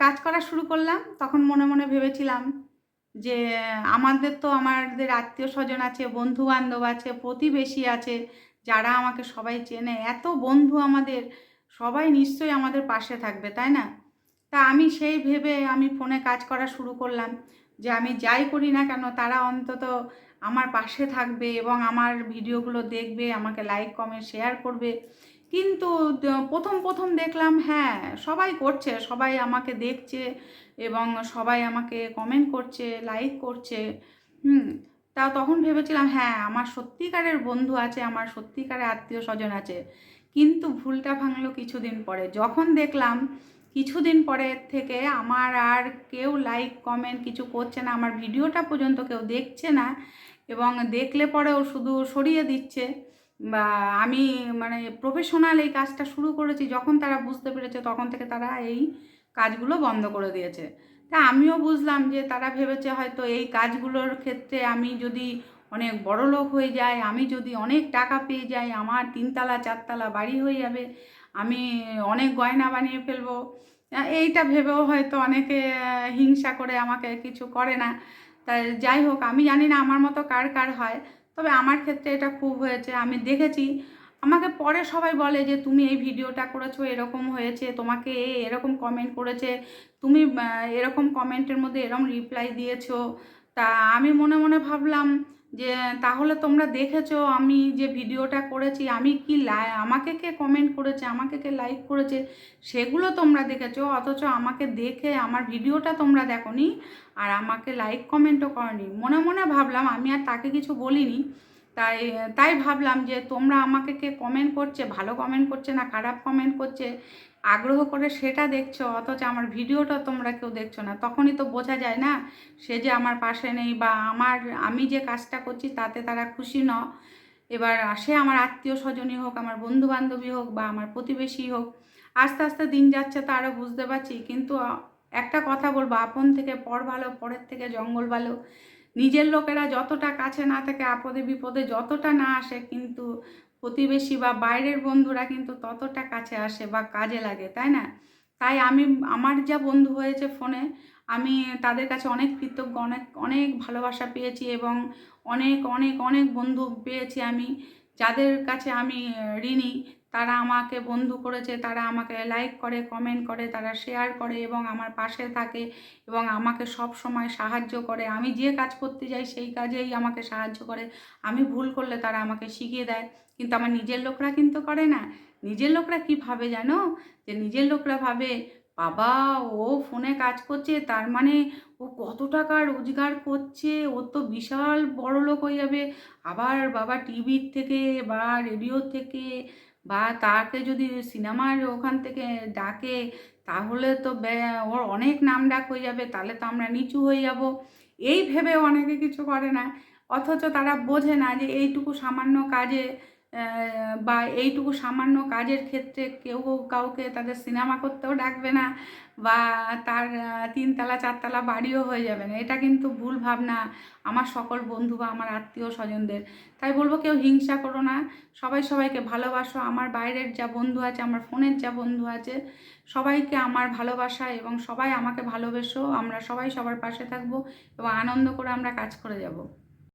কাজ করা শুরু করলাম তখন মনে মনে ভেবেছিলাম যে আমাদের আত্মীয় স্বজন আছে, বন্ধু বান্ধব আছে, প্রতিবেশী আছে, যারা আমাকে সবাই চেনে, এত বন্ধু আমাদের, সবাই নিশ্চয়ই আমাদের পাশে থাকবে, তাই না? তা আমি সেই ভেবে আমি ফোনে কাজ করা শুরু করলাম যে আমি যাই করি না কেন তারা অন্তত আমার পাশে থাকবে এবং আমার ভিডিওগুলো দেখবে, আমাকে লাইক কমেন্ট শেয়ার করবে। কিন্তু প্রথম প্রথম দেখলাম হ্যাঁ, সবাই করছে, সবাই আমাকে দেখছে এবং সবাই আমাকে কমেন্ট করছে, লাইক করছে। হুম। তখন ভেবেছিলাম হ্যাঁ, আমার সত্যিকারের বন্ধু আছে, আমার সত্যিকারের আত্মীয় স্বজন আছে। কিন্তু ভুলটা ভাঙলো কিছুদিন পরে, যখন দেখলাম কিছুদিন পরে থেকে আমার আর কেউ লাইক কমেন্ট কিছু করছে না, আমার ভিডিওটা পর্যন্ত কেউ দেখছে না এবং দেখলে পরেও শুধু সরিয়ে দিচ্ছে। বা আমি মানে প্রফেশনাল এই কাজটা শুরু করেছি, যখন তারা বুঝতে পেরেছে তখন থেকে তারা এই কাজগুলো বন্ধ করে দিয়েছে। তা আমিও বুঝলাম যে তারা ভেবেছে হয়তো এই কাজগুলোর ক্ষেত্রে আমি যদি অনেক বড়লোক হয়ে যাই, আমি যদি অনেক টাকা পেয়ে যাই, আমার 3 তলা 4 তলা বাড়ি হয়ে যাবে, আমি অনেক গয়না বানিয়ে ফেলবো। এইটা ভেবেও হয়তো অনেকে হিংসা করে আমাকে কিছু করে না। তাই যাই হোক, আমি জানি না আমার মতো কার কার হয়, তবে আমার ক্ষেত্রে এটা খুব হয়েছে, আমি দেখেছি। আমাকে পরে সবাই বলে যে তুমি এই ভিডিওটা করেছো, এরকম হয়েছে, তোমাকে এরকম কমেন্ট করেছে, তুমি এরকম কমেন্টের মধ্যে এরকম রিপ্লাই দিয়েছো। তা আমি মনে মনে ভাবলাম যে তাহলে তোমরা দেখেছো আমি যে ভিডিওটা করেছি, আমি কি আমাকে কে কমেন্ট করেছে, আমাকে কে লাইক করেছে, সেগুলো তোমরা দেখেছো, অথচ আমাকে দেখে আমার ভিডিওটা তোমরা দেখোনি আর আমাকে লাইক কমেন্টও করনি। মনে মনে ভাবলাম, আমি আর তাকে কিছু বলিনি। তাই তাই ভাবলাম যে তোমরা আমাকে কে কমেন্ট করছে, ভালো কমেন্ট করছে না খারাপ কমেন্ট করছে, আগ্রহ করে সেটা দেখছো, অথচ আমার ভিডিওটা তোমরা কেউ দেখছো না। তখনই তো বোঝা যায় না সে যে আমার পাশে নেই, বা আমি যে কাজটা করছি তাতে তারা খুশি ন। এবার সে আমার আত্মীয় স্বজনই হোক, আমার বন্ধু বান্ধবী হোক, বা আমার প্রতিবেশী হোক। আস্তে আস্তে দিন যাচ্ছে তো আরও বুঝতে পারছি। কিন্তু একটা কথা বলবো, আপন থেকে পর ভালো, পরের থেকে জঙ্গল ভালো। নিজের লোকেরা যতটা কাছে না থাকে, আপদে বিপদে যতটা না আসে, কিন্তু প্রতিবেশী বা বাইরের বন্ধুরা কিন্তু ততটা কাছে আসে বা কাজে লাগে, তাই না? তাই আমার যা বন্ধু হয়েছে ফোনে, আমি তাদের কাছে অনেক কৃতজ্ঞ, অনেক অনেক ভালোবাসা পেয়েছি এবং অনেক অনেক অনেক বন্ধু পেয়েছি আমি, যাদের কাছে আমি ঋণী। তারা আমাকে বন্ধু করেছে, তারা আমাকে লাইক করে, কমেন্ট করে, তারা শেয়ার করে এবং আমার পাশে থাকে এবং আমাকে সব সময় সাহায্য করে। আমি যে কাজ করতে যাই সেই কাজেই আমাকে সাহায্য করে। আমি ভুল করলে তারা আমাকে শিখিয়ে দেয়। কিন্তু আমার নিজের লোকরা কিন্তু করে না। নিজের লোকরা কী ভাবে জানো? যে নিজের লোকরা ভাবে, বাবা, ও ফোনে কাজ করছে তার মানে ও কত টাকা রোজগার করছে, ও তো বিশাল বড়লোক হয়ে যাবে। আবার বাবা টিভির থেকে বা রেডিও থেকে বা তাকে যদি সিনেমার ওখান থেকে ডাকে, তাহলে তো ওর অনেক নাম ডাক হয়ে যাবে, তাহলে তো আমরা নিচু হয়ে যাব। এই ভেবে অনেকে কিছু করে না। অথচ তারা বোঝে না যে এইটুকু সামান্য কাজে বা এইটুকু সামান্য কাজের ক্ষেত্রে কেউ কাউকে তাদের সিনেমা করতেও ডাকবে না, বা তার 3 তলা 4 তলা বাড়িও হয়ে যাবে না। এটা কিন্তু ভুল ভাবনা আমার সকল বন্ধু বা আমার আত্মীয় স্বজনদের। তাই বলবো, কেউ হিংসা করো না, সবাই সবাইকে ভালোবাসো। আমার বাইরের যা বন্ধু আছে, আমার ফোনের যা বন্ধু আছে, সবাইকে আমার ভালোবাসা এবং সবাই আমাকে ভালোবেসো। আমরা সবাই সবার পাশে থাকবো এবং আনন্দ করে আমরা কাজ করে যাব।